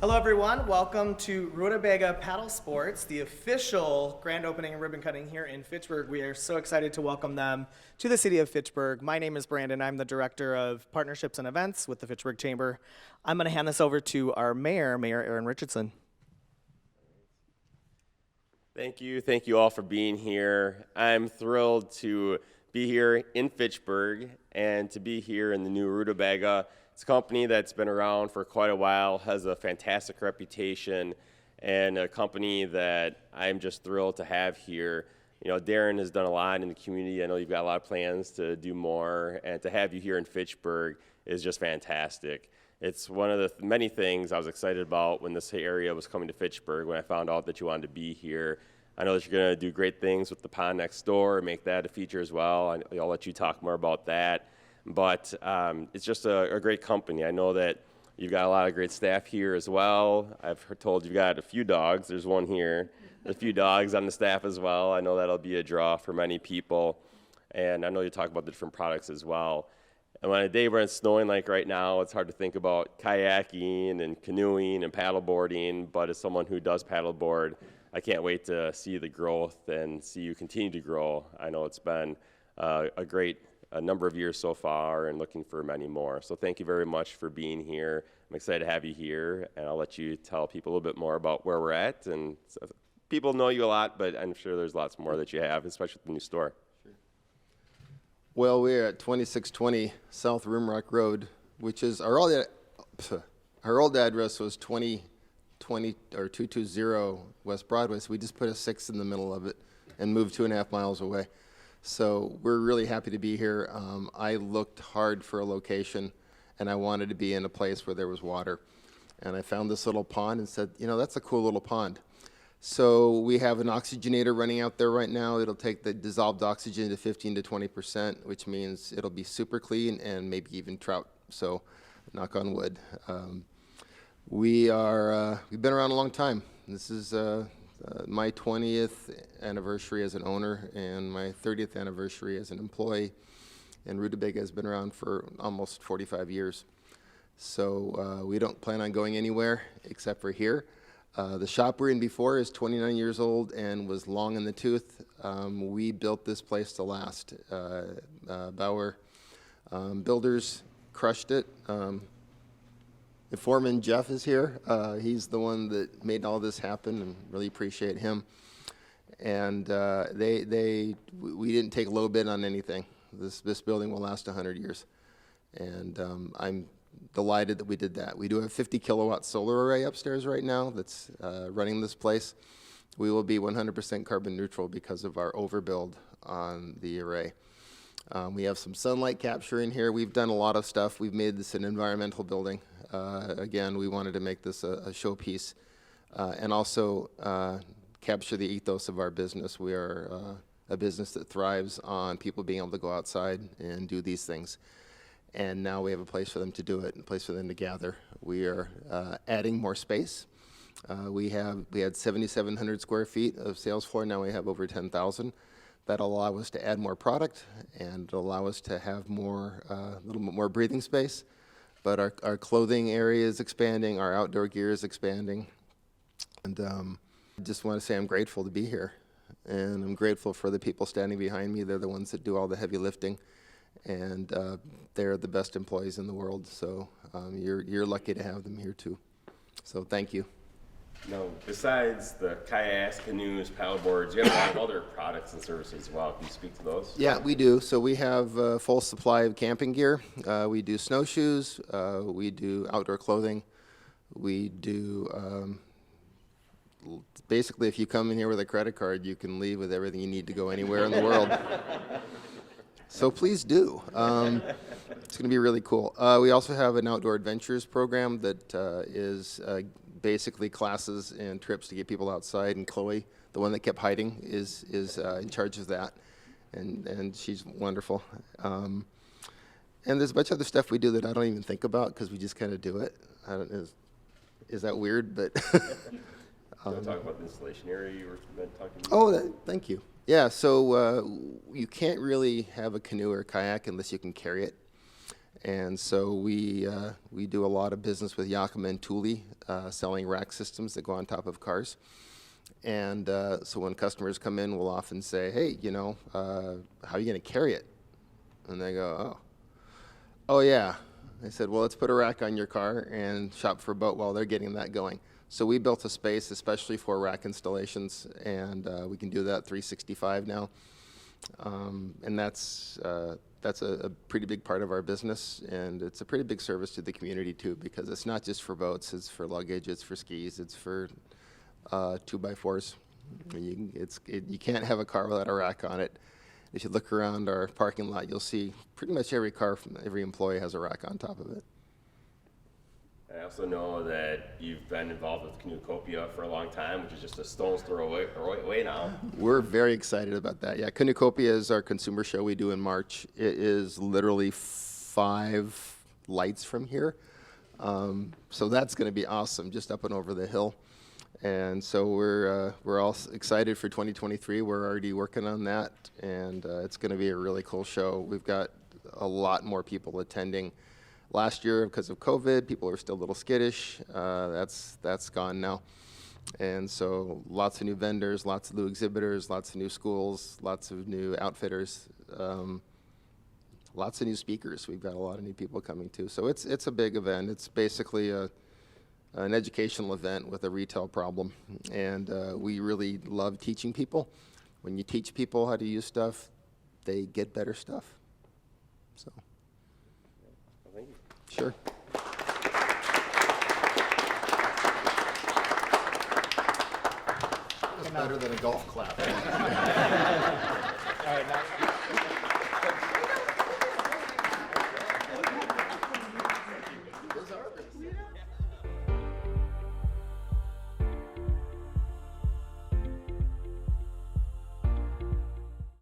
Hello everyone, welcome to Rutabaga Paddlesports, the official grand opening and ribbon cutting here in Fitchburg. We are so excited to welcome them to the city of Fitchburg. My name is Brandon, I'm the Director of Partnerships and Events with the Fitchburg Chamber. I'm going to hand this over to our Mayor Aaron Richardson. Thank you all for being here. I'm thrilled to be here in Fitchburg and to be here in the new Rutabaga. It's a company that's been around for quite a while, has a fantastic reputation, and a company that I'm just thrilled to have here. You know, Darren has done a lot in the community. I know you've got a lot of plans to do more, and to have you here in Fitchburg is just fantastic. It's one of the many things I was excited about when this area was coming to Fitchburg, when I found out that you wanted to be here. I know that you're going to do great things with the pond next door, make that a feature as well. I'll let you talk more about that. But it's just a great company. I know that you've got a lot of great staff here as well. I've told you've got a few dogs. There's one here. There's a few dogs on the staff as well. I know that'll be a draw for many people. And I know you talk about the different products as well. And on a day when it's snowing like right now, it's hard to think about kayaking and canoeing and paddleboarding. But as someone who does paddleboard, I can't wait to see the growth and see you continue to grow. I know it's been a number of years so far and looking for many more. So thank you very much for being here. I'm excited to have you here, and I'll let you tell people a little bit more about where we're at. And so people know you a lot, but I'm sure there's lots more that you have, especially with the new store. Sure. Well, we're at 2620 South Rimrock Road, which is our old address was 2020 or 220 West Broadway, so we just put a 6 in the middle of it and moved 2.5 miles away. So we're really happy to be here. I looked hard for a location, and I wanted to be in a place where there was water. And I found this little pond and said, you know, that's a cool little pond. So we have an oxygenator running out there right now. It'll take the dissolved oxygen to 15 to 20%, which means it'll be super clean and maybe even trout. So knock on wood. We've been around a long time. This is my 20th anniversary as an owner and my 30th anniversary as an employee. And Rutabaga has been around for almost 45 years. So we don't plan on going anywhere except for here. The shop we're in before is 29 years old and was long in the tooth. We built this place to last. Bauer Builders crushed it. The foreman, Jeff, is here. He's the one that made all this happen, and really appreciate him. And we didn't take a low bid on anything. This building will last 100 years. And I'm delighted that we did that. We do have a 50 kilowatt solar array upstairs right now that's running this place. We will be 100% carbon neutral because of our overbuild on the array. We have some sunlight capture in here. We've done a lot of stuff. We've made this an environmental building. Again, we wanted to make this a showpiece and also capture the ethos of our business. We are a business that thrives on people being able to go outside and do these things. And now we have a place for them to do it, and a place for them to gather. We are adding more space. We had 7,700 square feet of sales floor. Now we have over 10,000. That'll allow us to add more product and allow us to have a little bit more breathing space. But our clothing area is expanding, our outdoor gear is expanding. And I just want to say I'm grateful to be here. And I'm grateful for the people standing behind me. They're the ones that do all the heavy lifting. And they're the best employees in the world. So you're lucky to have them here too. So thank you. Now, besides the kayaks, canoes, paddleboards, you have a lot of other products and services as well. Can you speak to those? Yeah, we do. So we have a full supply of camping gear. We do snowshoes. We do outdoor clothing. We do, basically, if you come in here with a credit card, you can leave with everything you need to go anywhere in the world. So please do. It's going to be really cool. We also have an outdoor adventures program that is basically classes and trips to get people outside, and Chloe, the one that kept hiding, is in charge of that, and she's wonderful. And there's a bunch of other stuff we do that I don't even think about because we just kind of do it. Is that weird? But talk about the installation area you were talking about. Oh, thank you. Yeah, so you can't really have a canoe or kayak unless you can carry it. And so we do a lot of business with Yakima and Thule, selling rack systems that go on top of cars. And so when customers come in, we'll often say, hey, how are you going to carry it? And they go, oh yeah. I said, well, let's put a rack on your car and shop for a boat while they're getting that going. So we built a space especially for rack installations, and we can do that 365 now. And that's a pretty big part of our business, and it's a pretty big service to the community too, because it's not just for boats, it's for luggage, it's for skis, it's for 2x4s. You can't have a car without a rack on it. If you look around our parking lot, you'll see pretty much every car from every employee has a rack on top of it. I also know that you've been involved with Cornucopia for a long time, which is just a stone's throw away now. We're very excited about that. Yeah, Cornucopia is our consumer show we do in March. It is literally 5 lights from here. So that's going to be awesome, just up and over the hill. And so we're all excited for 2023. We're already working on that, and it's going to be a really cool show. We've got a lot more people attending. Last year, because of COVID, people were still a little skittish. That's gone now. And so lots of new vendors, lots of new exhibitors, lots of new schools, lots of new outfitters, lots of new speakers. We've got a lot of new people coming too. So it's a big event. It's basically an educational event with a retail problem. And we really love teaching people. When you teach people how to use stuff, they get better stuff. So. Thank you. Sure. It's better than a golf clap. All right, now.